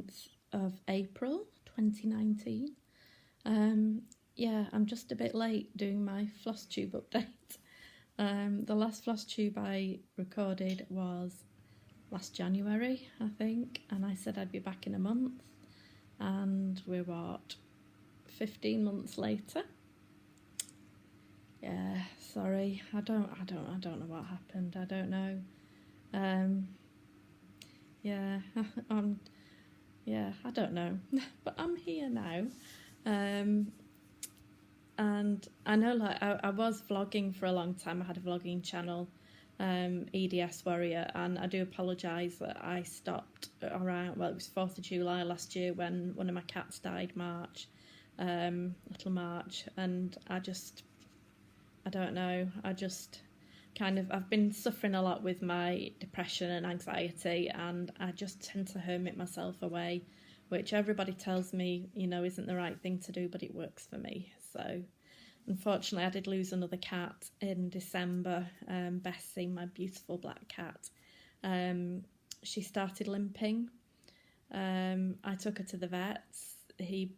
9th of April 2019. Yeah, I'm just a bit late doing my Floss Tube update. The last Floss Tube I recorded was last January, I think, and I said I'd be back in a month, and we're what, 15 months later. Yeah, sorry, I don't know what happened. I don't know. Yeah, yeah, I don't know, but I'm here now. And I know, like, I was vlogging for a long time. I had a vlogging channel, EDS Warrior, and I do apologise that I stopped around, well, it was 4th of July last year when one of my cats died, March, little March, and I don't know, I've been suffering a lot with my depression and anxiety, and I just tend to hermit myself away, which everybody tells me, you know, isn't the right thing to do, but it works for me. So unfortunately I did lose another cat in December, Bessie, my beautiful black cat. She started limping. I took her to the vets. He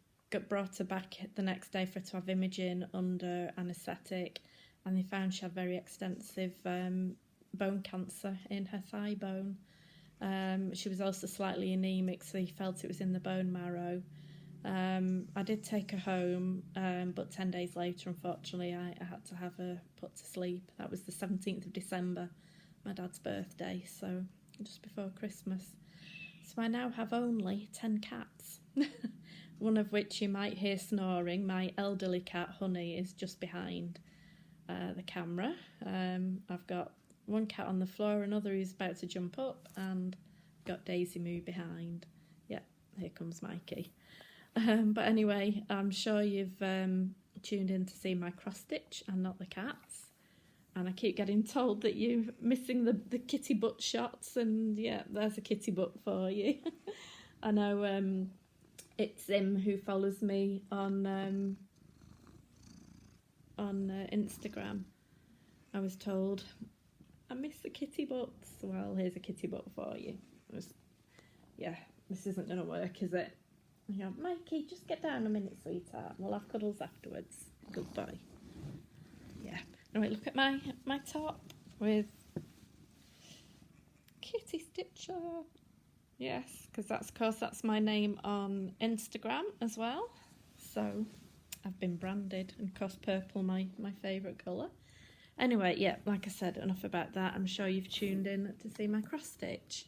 brought her back the next day for her to have imaging under anaesthetic, and they found she had very extensive bone cancer in her thigh bone. She was also slightly anaemic, so he felt it was in the bone marrow. I did take her home, but 10 days later, unfortunately, I had to have her put to sleep. That was the 17th of December, my dad's birthday, so just before Christmas. So I now have only 10 cats, one of which you might hear snoring. My elderly cat, Honey, is just behind the camera. I've got one cat on the floor, another who's about to jump up, and got Daisy Moo behind. Yeah, here comes Mikey. But anyway, I'm sure you've tuned in to see my cross stitch and not the cats, and I keep getting told that you're missing the kitty butt shots, and yeah, there's a kitty butt for you. I know it's him who follows me on Instagram. I was told I miss the kitty butts. Well, here's a kitty butt for you. Yeah, this isn't going to work, is it? I go, Mikey, just get down a minute, sweetheart. We'll have cuddles afterwards. Good boy. Yeah. Anyway, look at my top with Kitty Stitcher. Yes, because that's my name on Instagram as well. So I've been branded, and of course purple, my favourite colour. Anyway, yeah, like I said, enough about that. I'm sure you've tuned in to see my cross stitch.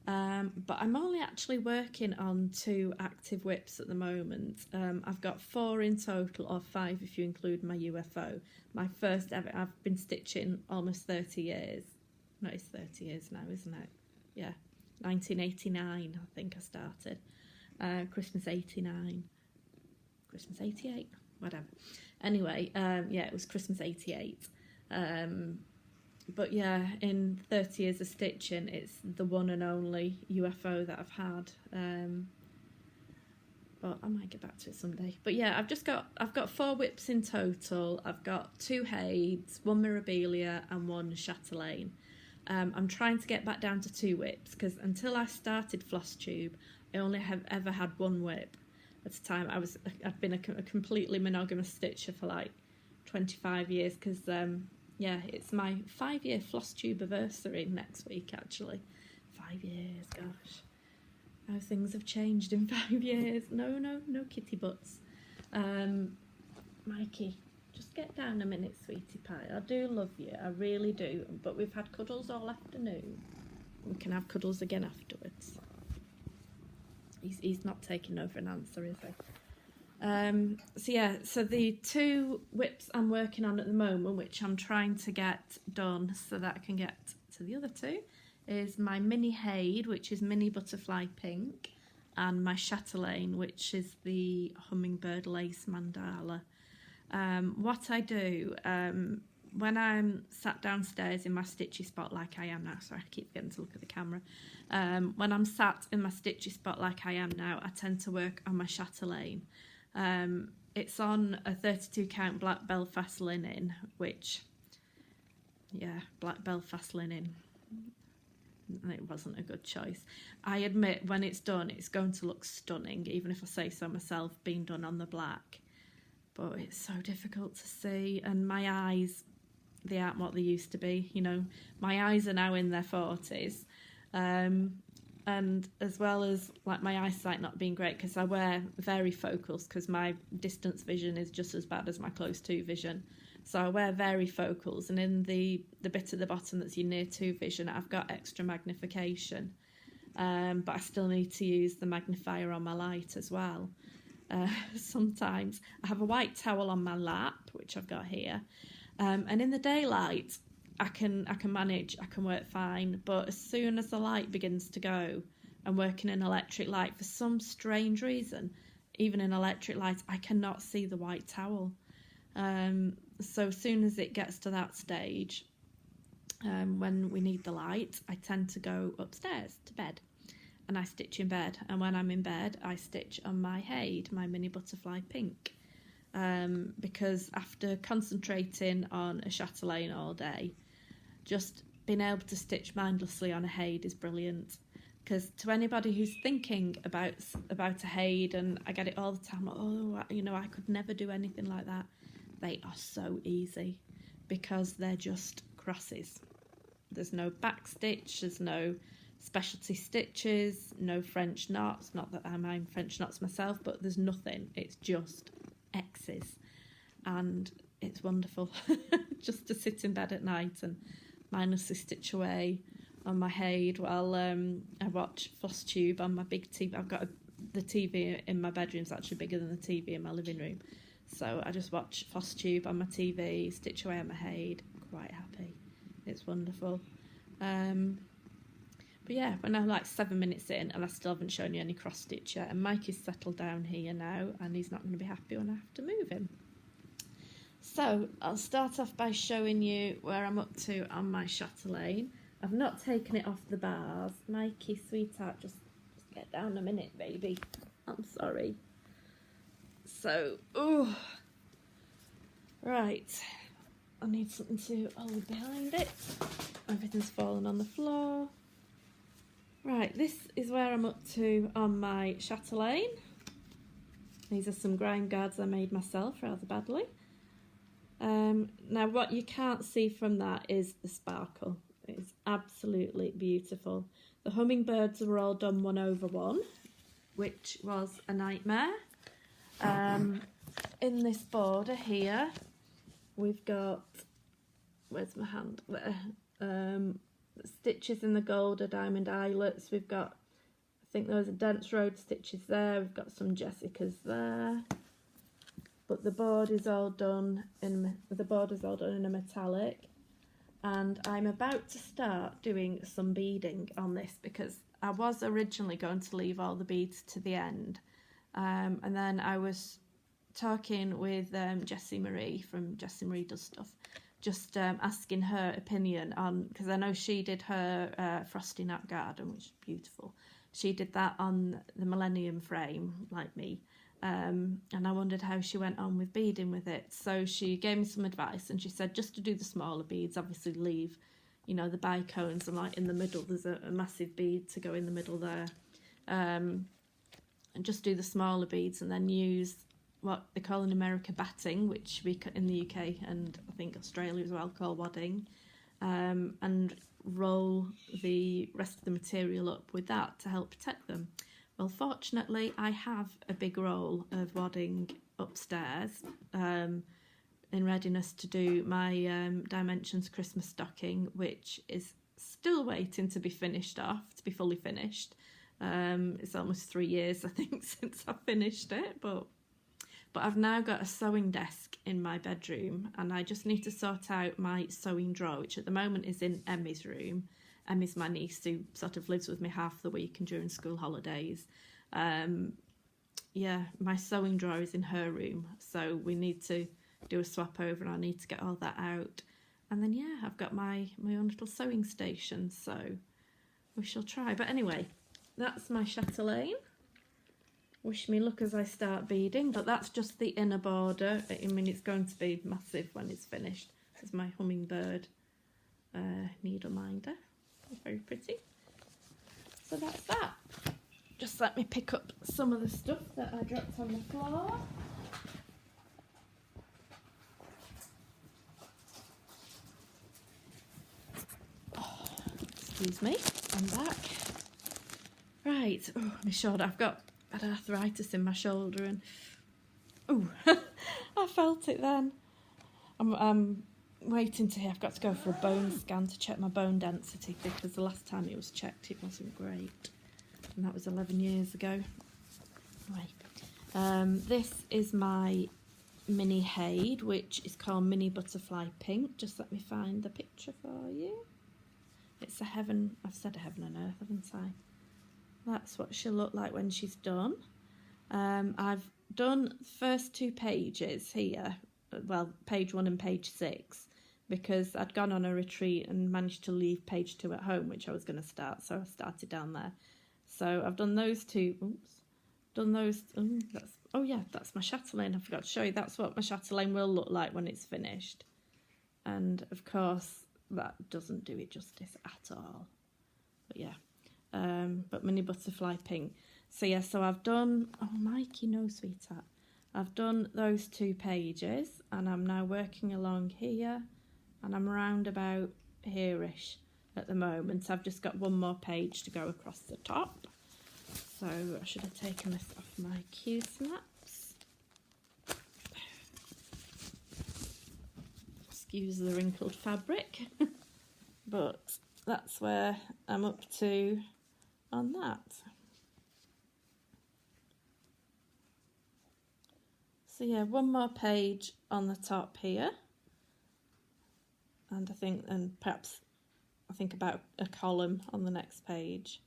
But I'm only actually working on 2 active whips at the moment. I've got 4 in total, or 5 if you include my UFO. My first ever. I've been stitching almost 30 years. No, it's 30 years now, isn't it? Yeah, 1989 I think I started. Christmas 89. Christmas 88, whatever. Anyway, yeah, it was Christmas 88. But yeah, in 30 years of stitching, it's the one and only UFO that I've had. But I might get back to it someday. But yeah, I've got 4 whips in total. I've got 2 Hades, 1 Mirabilia, and 1 Chatelaine. I'm trying to get back down to 2 whips, because until I started Floss Tube, I only have ever had 1 whip at a time. I'd been a completely monogamous stitcher for like 25 years, because yeah, it's my 5-year Floss Tube anniversary next week, actually. 5 years, gosh. How things have changed in 5 years. No kitty butts. Mikey, just get down a minute, sweetie pie. I do love you, I really do. But we've had cuddles all afternoon. We can have cuddles again afterwards. He's not taking no for an answer, is he? So yeah, so the 2 whips I'm working on at the moment, which I'm trying to get done so that I can get to the other 2, is my mini Hade, which is mini butterfly pink, and my Chatelaine, which is the hummingbird lace mandala. What I do, when I'm sat downstairs in my stitchy spot like I am now, sorry, I keep forgetting to look at the camera. When I'm sat in my stitchy spot like I am now, I tend to work on my Chatelaine. It's on a 32 count black Belfast linen, which, yeah, black Belfast linen. and it wasn't a good choice. I admit when it's done, it's going to look stunning, even if I say so myself, being done on the black. But it's so difficult to see, and my eyes, they aren't what they used to be. You know, my eyes are now in their 40s. And as well as like my eyesight not being great, because I wear varifocals, because my distance vision is just as bad as my close to vision. So I wear varifocals, and in the bit at the bottom that's your near to vision, I've got extra magnification. But I still need to use the magnifier on my light as well. Sometimes I have a white towel on my lap, which I've got here, and in the daylight I can manage, I can work fine, but as soon as the light begins to go, and working in electric light, for some strange reason, even in electric light, I cannot see the white towel. So as soon as it gets to that stage, when we need the light, I tend to go upstairs to bed, and I stitch in bed. And when I'm in bed, I stitch on my Haid, my mini butterfly pink, because after concentrating on a chatelaine all day, just being able to stitch mindlessly on a Haid is brilliant. Because to anybody who's thinking about a Haid, and I get it all the time, oh, you know, I could never do anything like that. They are so easy, because they're just crosses. There's no back stitch, there's no specialty stitches, no French knots. Not that I mind French knots myself, but there's nothing. It's just X's, and it's wonderful just to sit in bed at night and mindlessly stitch away on my Haid while I watch Floss Tube on my big TV. I've got the TV in my bedroom's actually bigger than the TV in my living room, so I just watch Floss Tube on my TV, stitch away on my Haid, quite happy. It's wonderful. But yeah, we're now like 7 minutes in, and I still haven't shown you any cross stitch yet, and Mike is settled down here now, and he's not going to be happy when I have to move him. So I'll start off by showing you where I'm up to on my chatelaine. I've not taken it off the bars. Mikey, sweetheart, just get down a minute, baby. I'm sorry. So, right. I need something to hold behind it. Everything's fallen on the floor. Right, this is where I'm up to on my chatelaine. These are some grind guards I made myself rather badly. Now what you can't see from that is the sparkle. It's absolutely beautiful. The hummingbirds are all done 1/1, which was a nightmare. In this border here, we've got, where's my hand? There. Stitches in the gold are diamond eyelets. We've got, I think those are Dents Road stitches there. We've got some Jessicas there. But the board is all done in a metallic, and I'm about to start doing some beading on this, because I was originally going to leave all the beads to the end, and then I was talking with Jessie Marie from Jessie Marie Does Stuff, just asking her opinion on, because I know she did her Frosty Nut Garden, which is beautiful. She did that on the Millennium frame, like me. And I wondered how she went on with beading with it. So she gave me some advice, and she said just to do the smaller beads, obviously leave, you know, the bicones, and like in the middle there's a massive bead to go in the middle there, and just do the smaller beads, and then use what they call in America batting, which we in the UK and I think Australia as well call wadding, and roll the rest of the material up with that to help protect them. Well, fortunately, I have a big roll of wadding upstairs in readiness to do my Dimensions Christmas stocking, which is still waiting to be finished off, to be fully finished. It's almost 3 years, I think, since I finished it, but I've now got a sewing desk in my bedroom, and I just need to sort out my sewing drawer, which at the moment is in Emmy's room. Emmy's my niece who sort of lives with me half the week and during school holidays. Yeah, my sewing drawer is in her room, so we need to do a swap over, and I need to get all that out. And then, yeah, I've got my own little sewing station, so we shall try. But anyway, that's my chatelaine. Wish me luck as I start beading, but that's just the inner border. I mean, it's going to be massive when it's finished. This is my hummingbird needle minder. Very pretty. So that's that. Just let me pick up some of the stuff that I dropped on the floor. Oh, excuse me, I'm back. Right, oh, my shoulder. I've got arthritis in my shoulder and oh, I felt it then. I'm waiting to hear. I've got to go for a bone scan to check my bone density because the last time it was checked it wasn't great. And that was 11 years ago. Right. This is my mini Hade, which is called Mini Butterfly Pink. Just let me find the picture for you. It's a heaven, I've said a heaven and earth, haven't I? That's what she'll look like when she's done. I've done the first 2 pages here, well, page 1 and page 6, because I'd gone on a retreat and managed to leave page 2 at home, which I was going to start, so I started down there. So I've done those 2, done those, oh yeah, that's my chatelaine, I forgot to show you, that's what my chatelaine will look like when it's finished. And of course, that doesn't do it justice at all, but yeah. But Mini Butterfly Pink. So yeah, so I've done, oh Mikey, no sweetheart, I've done those 2 pages and I'm now working along here and I'm around about here-ish at the moment. I've just got 1 more page to go across the top. So I should have taken this off my cue snaps. Excuse the wrinkled fabric. But that's where I'm up to on that. So yeah, 1 more page on the top here. And perhaps I think about a column on the next page.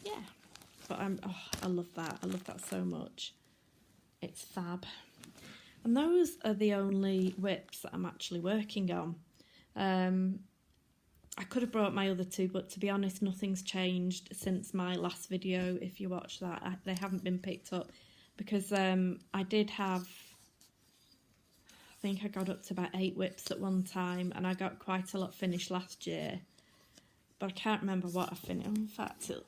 Yeah, but I love that. I love that so much. It's fab. And those are the only whips that I'm actually working on. I could have brought my other 2, but to be honest, nothing's changed since my last video. If you watch that, they haven't been picked up because I did have, I think I got up to about 8 whips at one time, and I got quite a lot finished last year, but I can't remember what I finished. In fact, it'll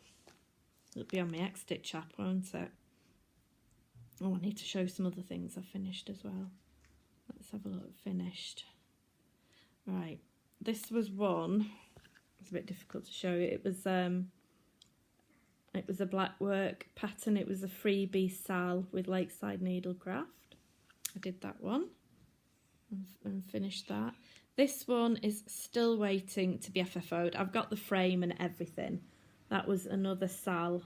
be on my X-Stitch app, won't it? Oh, I need to show some other things I finished as well. Let's have a look. Finished. Right. This was one. It's a bit difficult to show you. It was a black work pattern. It was a freebie Sal with Lakeside Needlecraft. I did that one and finished that. This one is still waiting to be FFO'd. I've got the frame and everything. That was another Sal.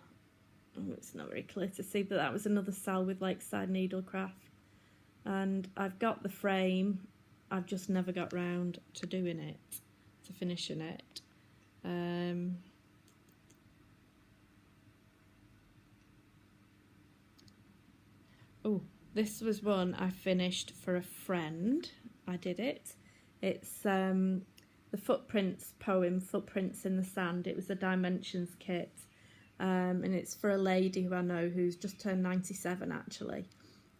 Oh, it's not very clear to see, but that was another Sal with Lakeside Needlecraft. And I've got the frame. I've just never got round to doing it, to finishing it. Oh, this was one I finished for a friend. I did it. It's the Footprints poem, Footprints in the Sand. It was a Dimensions kit. And it's for a lady who I know who's just turned 97 actually.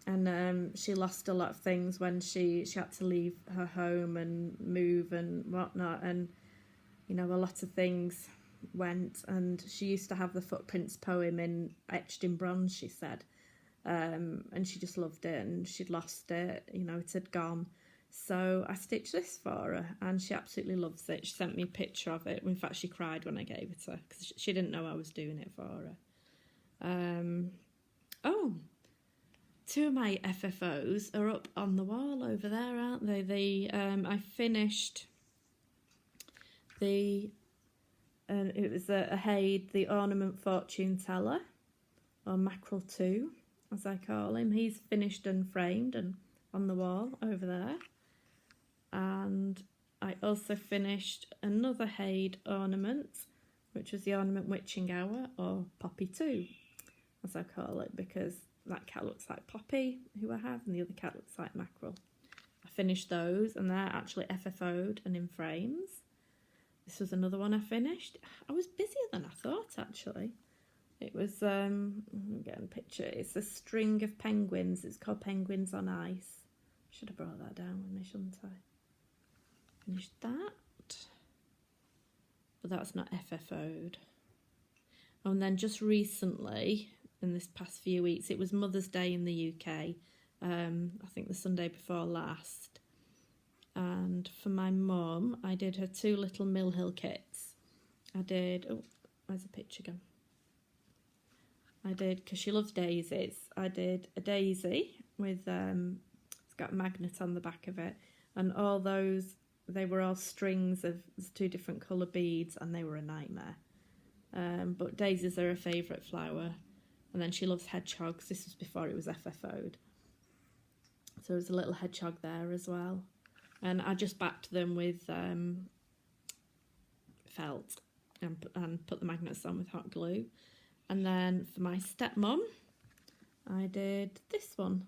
And she lost a lot of things when she had to leave her home and move and whatnot, and you know, a lot of things went, and she used to have the Footprints poem etched in bronze, she said, and she just loved it, and she'd lost it, you know, it had gone. So I stitched this for her and she absolutely loves it. She sent me a picture of it. In fact, she cried when I gave it to her because she didn't know I was doing it for her. Oh, 2 of my FFOs are up on the wall over there, aren't they? I finished it was a Hade, the Ornament Fortune Teller, or Mackerel 2, as I call him. He's finished and framed and on the wall over there. And I also finished another Hade ornament, which was the Ornament Witching Hour, or Poppy 2, as I call it, because that cat looks like Poppy, who I have, and the other cat looks like Mackerel. I finished those, and they're actually FFO'd and in frames. This was another one I finished. I was busier than I thought, actually. It was, I'm getting a picture. It's a string of penguins. It's called Penguins on Ice. Should have brought that down with me, shouldn't I? Finished that. But that's not FFO'd. And then just recently, in this past few weeks, it was Mother's Day in the UK. I think the Sunday before last. And for my mum, I did her 2 little Mill Hill kits. I did, oh, where's the picture gone? I did, because she loves daisies, I did a daisy with, it's got a magnet on the back of it. And all those, they were all strings of 2 different colour beads, and they were a nightmare. But daisies are her favourite flower. And then she loves hedgehogs. This was before it was FFO'd. So there's a little hedgehog there as well. And I just backed them with felt and put the magnets on with hot glue. And then for my stepmom, I did this one,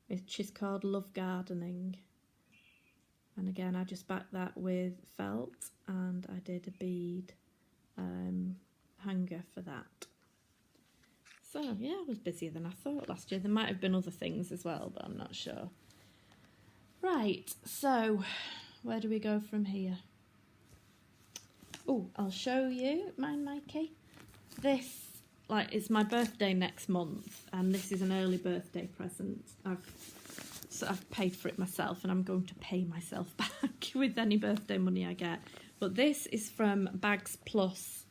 which is called Love Gardening. And again, I just backed that with felt, and I did a bead hanger for that. So yeah, I was busier than I thought last year. There might have been other things as well, but I'm not sure. Right, so where do we go from here? Oh, I'll show you mine, Mikey. This, like, it's my birthday next month, and this is an early birthday present. I've paid for it myself, and I'm going to pay myself back with any birthday money I get. But this is from Bags Plus,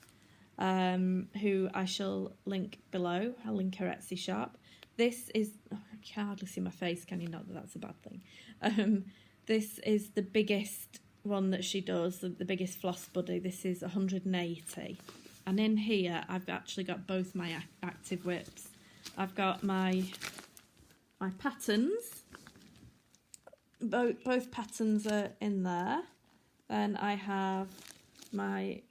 who I shall link below. I'll link her Etsy shop. This is, oh, I can hardly see my face, can you? Not that that's a bad thing. This is the biggest one that she does, the biggest floss buddy. This is 180. And in here, I've actually got both my active whips. I've got my patterns. Both patterns are in there. Then I have my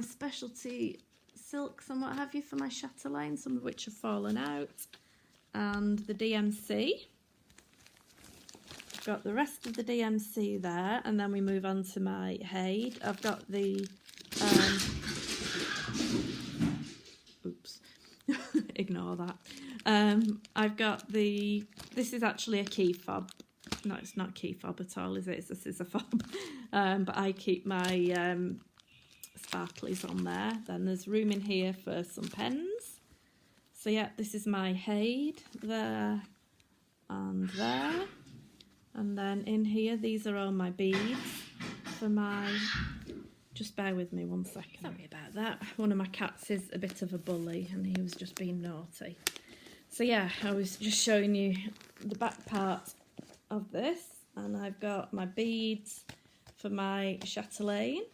specialty silks and what have you for my chatelaine, some of which have fallen out. And the DMC. I've got the rest of the DMC there, and then we move on to my Haid. I've got the oops, ignore that. I've got this is actually a key fob. No, it's not key fob at all, is it? It's a scissor fob. But I keep my sparklies on there. Then there's room in here for some pens. So yeah, this is my Haid there and there. And then in here, these are all my beads for my... Just bear with me 1 second. Sorry about that. One of my cats is a bit of a bully, and he was just being naughty. So yeah, I was just showing you the back part of this, and I've got my beads for my chatelaine,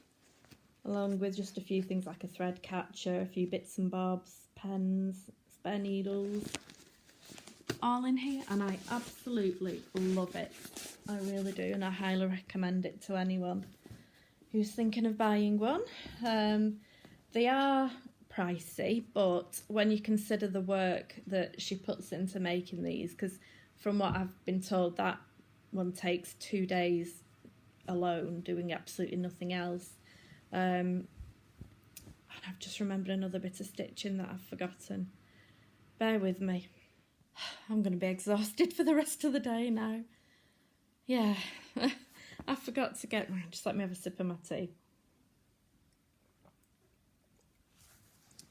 along with just a few things like a thread catcher, a few bits and bobs, pens, spare needles, all in here, and I absolutely love it. I really do, and I highly recommend it to anyone who's thinking of buying one. They are pricey, but when you consider the work that she puts into making these, because from what I've been told, that one takes 2 days alone, doing absolutely nothing else. And I've just remembered another bit of stitching that I've forgotten. Bear with me. I'm going to be exhausted for the rest of the day now. Yeah, I forgot to get... Just let me have a sip of my tea.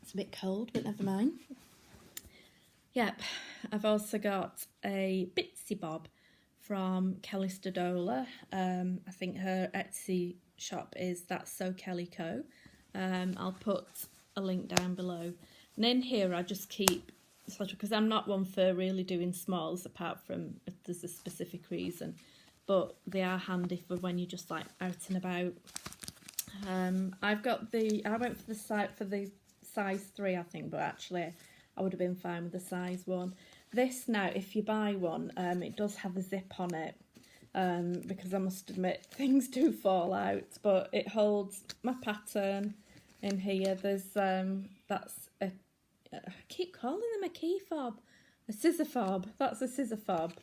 It's a bit cold, but never mind. Yep, I've also got a Bitsy Bob from Kelly Stadola. I think her Etsy shop is That's So Kelly Co. I'll put a link down below. And in here I just keep... because I'm not one for really doing smalls, apart from if there's a specific reason, but they are handy for when you're just like out and about. I went for the size 3, I think, but actually I would have been fine with the size 1. This now, if you buy one, it does have a zip on it, because I must admit things do fall out, but it holds my pattern in here. There's that's a... I keep calling them a key fob, a scissor fob. That's a scissor fob,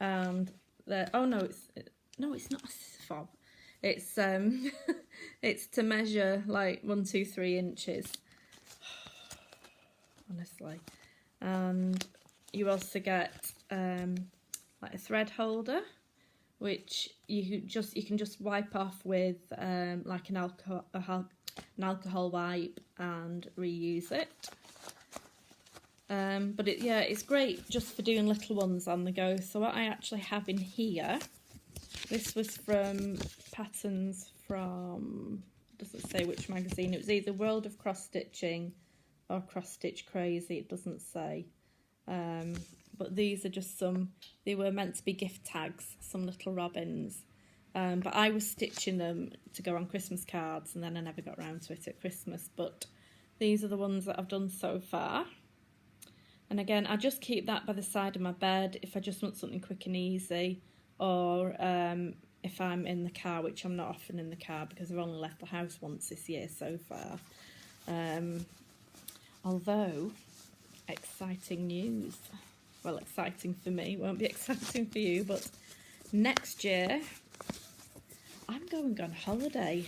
and it's not a scissor fob. It's it's to measure like 1, 2, 3 inches. Honestly, and you also get like a thread holder, which you can just wipe off with like an an alcohol wipe and reuse it. But it's great just for doing little ones on the go. So what I actually have in here, this was from patterns from, doesn't say which magazine, it was either World of Cross Stitching or Cross Stitch Crazy, it doesn't say. But these are just they were meant to be gift tags, some little robins. But I was stitching them to go on Christmas cards, and then I never got around to it at Christmas. But these are the ones that I've done so far. And again, I just keep that by the side of my bed if I just want something quick and easy, or if I'm in the car, which I'm not often in the car because I've only left the house once this year so far. Although, exciting news. Well, exciting for me, won't be exciting for you, but next year I'm going on holiday.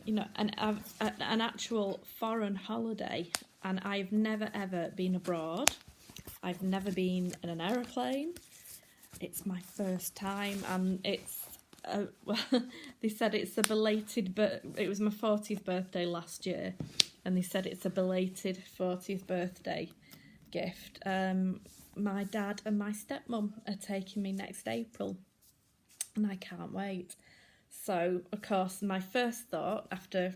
You know, an actual foreign holiday, and I've never ever been abroad. I've never been in an aeroplane. It's my first time, and it's well, they said it's a belated, but it was my 40th birthday last year, and they said it's a belated 40th birthday gift. My dad and my stepmom are taking me next April, and I can't wait. So, of course, my first thought after,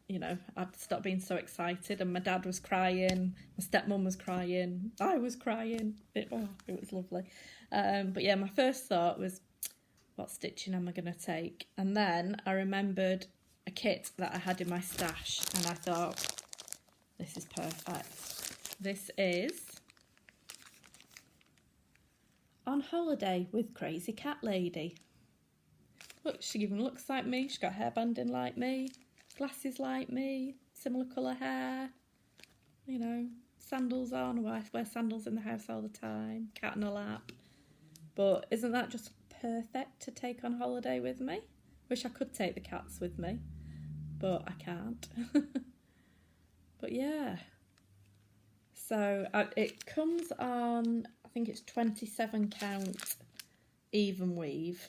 you know, I'd stopped being so excited, and my dad was crying, my stepmom was crying, I was crying. It was lovely. But yeah, my first thought was, what stitching am I going to take? And then I remembered a kit that I had in my stash, and I thought, this is perfect. This is On Holiday with Crazy Cat Lady. Look, she even looks like me. She's got hairbanding like me, glasses like me, similar colour hair, you know, sandals on. I wear sandals in the house all the time, cat in a lap. But isn't that just perfect to take on holiday with me? Wish I could take the cats with me, but I can't. But yeah. So it comes on, I think it's 27 count even weave.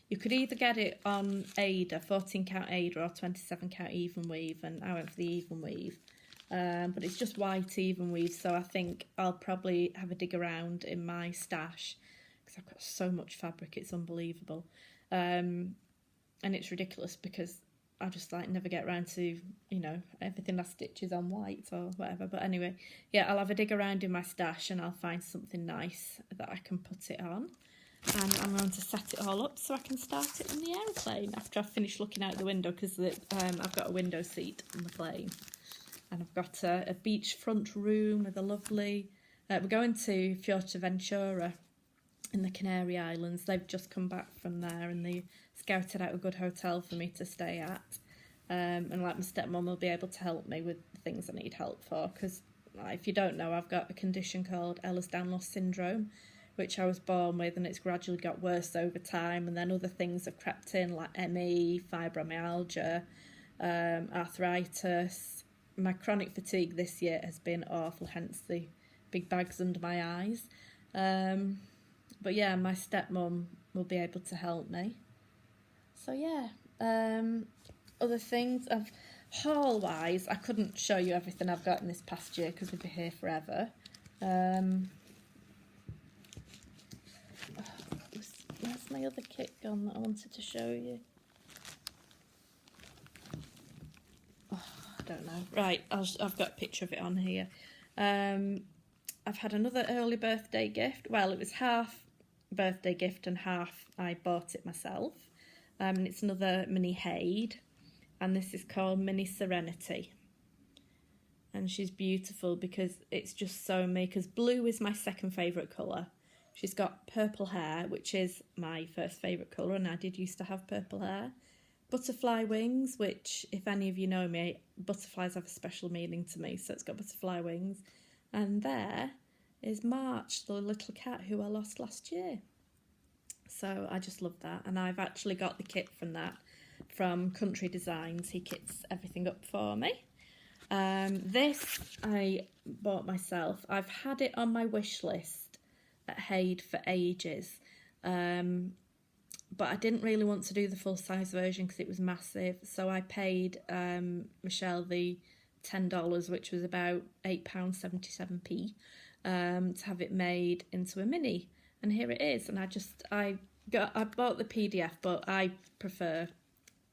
You could either get it on Ada, 14 count Ada, or 27 count even weave, and I went for the even weave. But it's just white even weave, so I think I'll probably have a dig around in my stash, because I've got so much fabric, it's unbelievable. And it's ridiculous because I just like never get around to, you know, everything I stitch is on white or whatever. But anyway, yeah, I'll have a dig around in my stash and I'll find something nice that I can put it on. And I'm going to set it all up so I can start it in the aeroplane after I've finished looking out the window, because I've got a window seat on the plane. And I've got a beachfront room with a lovely... we're going to Fuerteventura in the Canary Islands. They've just come back from there and they scouted out a good hotel for me to stay at. And like my stepmom will be able to help me with the things I need help for, because if you don't know, I've got a condition called Ehlers-Danlos syndrome, which I was born with, and it's gradually got worse over time, and then other things have crept in like ME, fibromyalgia, arthritis. My chronic fatigue this year has been awful, hence the big bags under my eyes. But yeah, my stepmom will be able to help me. So yeah, other things, haul-wise, I couldn't show you everything I've got in this past year because we'd be here forever. Where's my other kit gone that I wanted to show you? Oh, I don't know. Right, I've got a picture of it on here. I've had another early birthday gift. Well, it was half birthday gift and half I bought it myself. And it's another mini Haid, and this is called Mini Serenity. And she's beautiful because it's just so me, because blue is my second favourite colour. She's got purple hair, which is my first favourite colour, and I did used to have purple hair. Butterfly wings, which, if any of you know me, butterflies have a special meaning to me, so it's got butterfly wings. And there is March, the little cat who I lost last year. So I just love that, and I've actually got the kit from that, from Country Designs. He kits everything up for me. This I bought myself. I've had it on my wish list at Haid for ages, but I didn't really want to do the full size version because it was massive, so I paid Michelle the $10, which was about £8.77p, to have it made into a mini, and here it is. And I bought the PDF, but I prefer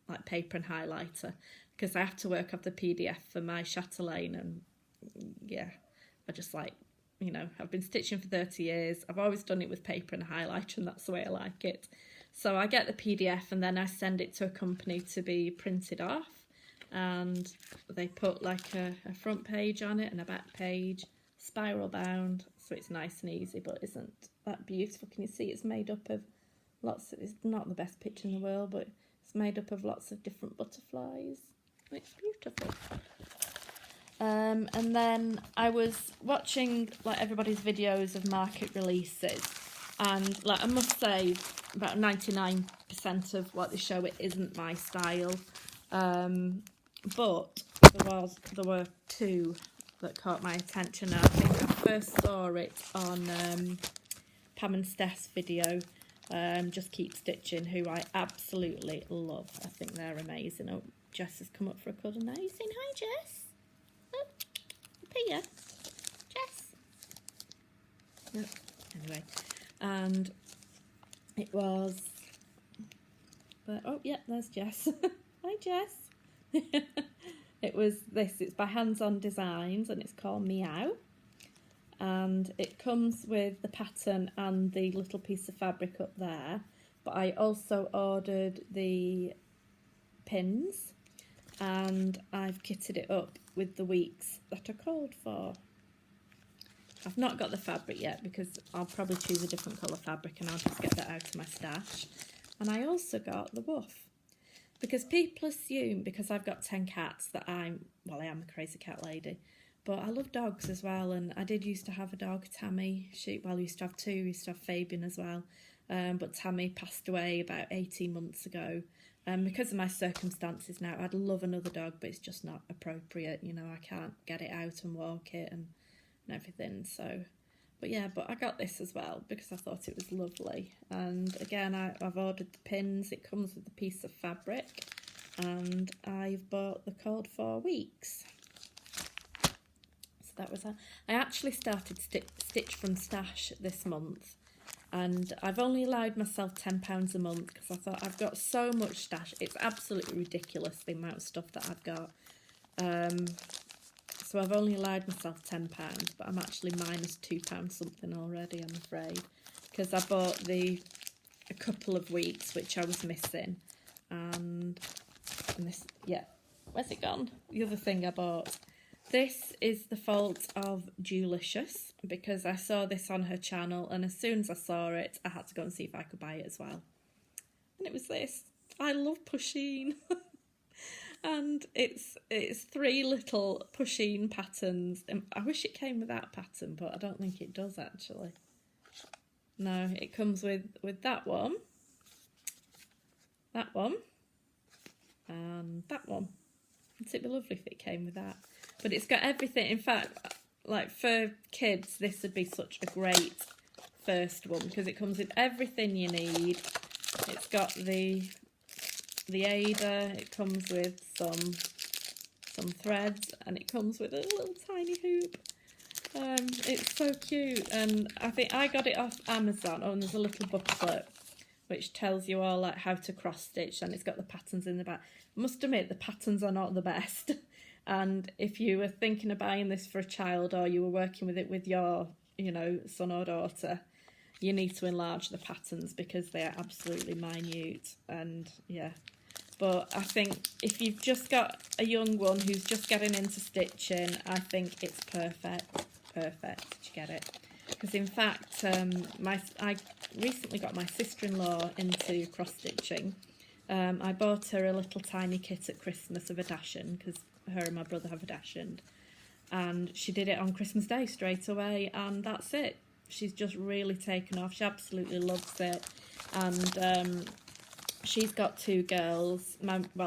like paper and highlighter because I have to work off the PDF for my chatelaine, and yeah, I just like, you know, I've been stitching for 30 years. I've always done it with paper and highlighter, and that's the way I like it. So I get the PDF and then I send it to a company to be printed off, and they put like a front page on it and a back page, spiral bound, so it's nice and easy, but isn't that beautiful? Can you see it's made up of lots of, it's not the best picture in the world, but it's made up of lots of different butterflies. It's beautiful. And then I was watching like everybody's videos of market releases, and like I must say about 99% of what they show it isn't my style, but there were two that caught my attention. I think I first saw it on Pam and Steph's video, Just Keep Stitching, who I absolutely love. I think they're amazing. Oh, Jess has come up for a cuddle now. You saying hi, Jess? Oh, Pia. Jess. No. Anyway, and it was... oh, yeah, there's Jess. Hi, Jess. It was this. It's by Hands On Designs, and it's called Meow. And it comes with the pattern and the little piece of fabric up there. But I also ordered the pins, and I've kitted it up with the weeks that are called for. I've not got the fabric yet because I'll probably choose a different colour fabric, and I'll just get that out of my stash. And I also got the woof, because people assume because I've got 10 cats that I am a crazy cat lady. But I love dogs as well, and I did used to have a dog, Tammy. I used to have two. We used to have Fabian as well. But Tammy passed away about 18 months ago. Because of my circumstances now, I'd love another dog, but it's just not appropriate. You know, I can't get it out and walk it and everything. So, but yeah, but I got this as well because I thought it was lovely. And again, I've ordered the pins. It comes with a piece of fabric, and I've bought the called for weeks. So that was that. I actually started Stitch from Stash this month, and I've only allowed myself £10 a month because I thought I've got so much stash. It's absolutely ridiculous the amount of stuff that I've got. So I've only allowed myself £10, but I'm actually minus £2 something already, I'm afraid, because I bought a couple of weeks which I was missing, and this, yeah, where's it gone? The other thing I bought. This is the fault of Julicious, because I saw this on her channel, and as soon as I saw it, I had to go and see if I could buy it as well. And it was this. I love pusheen. And it's 3 little pusheen patterns. I wish it came with that pattern, but I don't think it does actually. No, it comes with that one, and that one. It'd be lovely if it came with that. But it's got everything. In fact, like for kids, this would be such a great first one because it comes with everything you need. It's got the Ada, it comes with some threads, and it comes with a little tiny hoop. It's so cute, and I think I got it off Amazon. Oh, and there's a little booklet which tells you all like how to cross stitch, and it's got the patterns in the back. I must admit the patterns are not the best, and if you were thinking of buying this for a child, or you were working with it with your, you know, son or daughter, you need to enlarge the patterns because they are absolutely minute. And yeah, but I think if you've just got a young one who's just getting into stitching, I think it's perfect. Did you get it? Because in fact, I recently got my sister-in-law into cross-stitching. I bought her a little tiny kit at Christmas of a dashend, because her and my brother have a dashend. And she did it on Christmas Day straight away, and that's it. She's just really taken off. She absolutely loves it. And she's got 2 girls.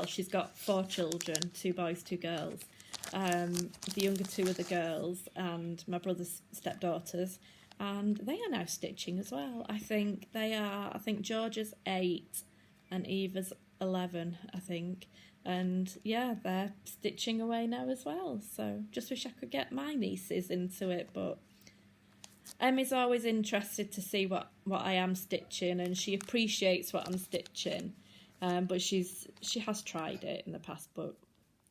She's got 4 children, 2 boys, 2 girls. The younger 2 are the girls and my brother's stepdaughters, and they are now stitching as well. I think Georgia's 8 and Eva's 11, I think. And yeah, they're stitching away now as well. So just wish I could get my nieces into it, but Emmy's always interested to see what I am stitching, and she appreciates what I'm stitching. But she has tried it in the past, but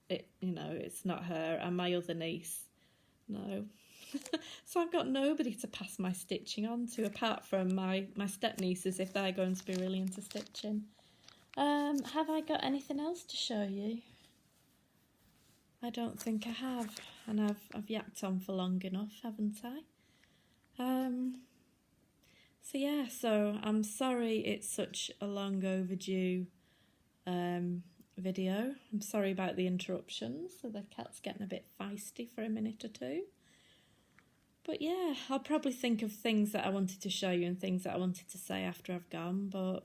it's not her. And my other niece, no. So I've got nobody to pass my stitching on to, apart from my step nieces, if they're going to be really into stitching. Have I got anything else to show you? I don't think I have, and I've yacked on for long enough, haven't I? So yeah, so I'm sorry it's such a long overdue video. I'm sorry about the interruptions, so the cat's getting a bit feisty for a minute or two. But yeah, I'll probably think of things that I wanted to show you and things that I wanted to say after I've gone, but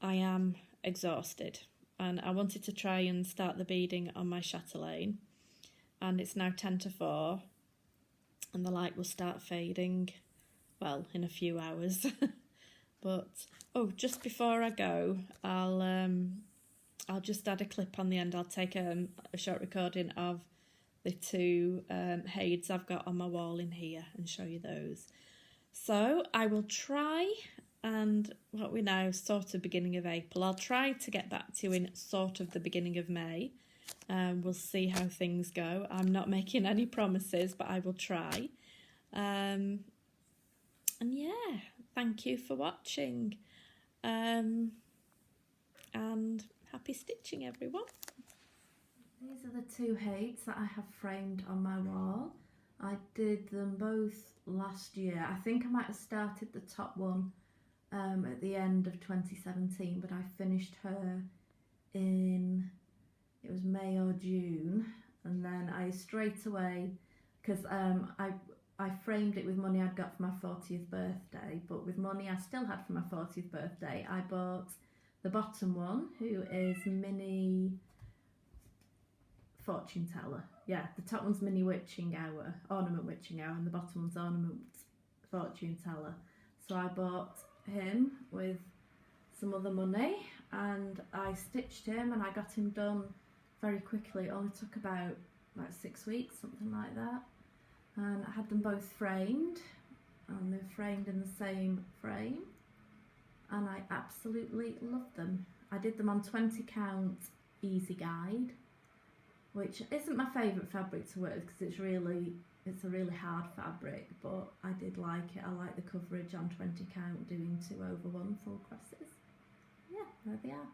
I am exhausted, and I wanted to try and start the beading on my chatelaine, and it's now 10 to 4 and the light will start fading, well, in a few hours. But just before I go, I'll just add a clip on the end. I'll take a short recording of the 2 heids I've got on my wall in here and show you those. So I will try, and what we're now sort of beginning of April, I'll try to get back to you in sort of the beginning of May. We'll see how things go. I'm not making any promises, but I will try. And yeah, thank you for watching. And happy stitching, everyone. These are the 2 heights that I have framed on my wall. I did them both last year. I think I might have started the top one at the end of 2017, but I finished her in, it was May or June, and then I straight away, because I framed it with money I'd got for my 40th birthday, but with money I still had for my 40th birthday, I bought the bottom one, who is Mini Fortune Teller. Yeah, the top one's Mini Witching Hour, Ornament Witching Hour, and the bottom one's Ornament Fortune Teller. So I bought him with some other money, and I stitched him, and I got him done very quickly. It only took about 6 weeks, something like that. And I had them both framed, and they're framed in the same frame, and I absolutely love them. I did them on 20 count easy guide, which isn't my favourite fabric to work with because it's a really hard fabric, but I did like it. I like the coverage on 20 count, doing 2/1 full crosses. Yeah, there they are.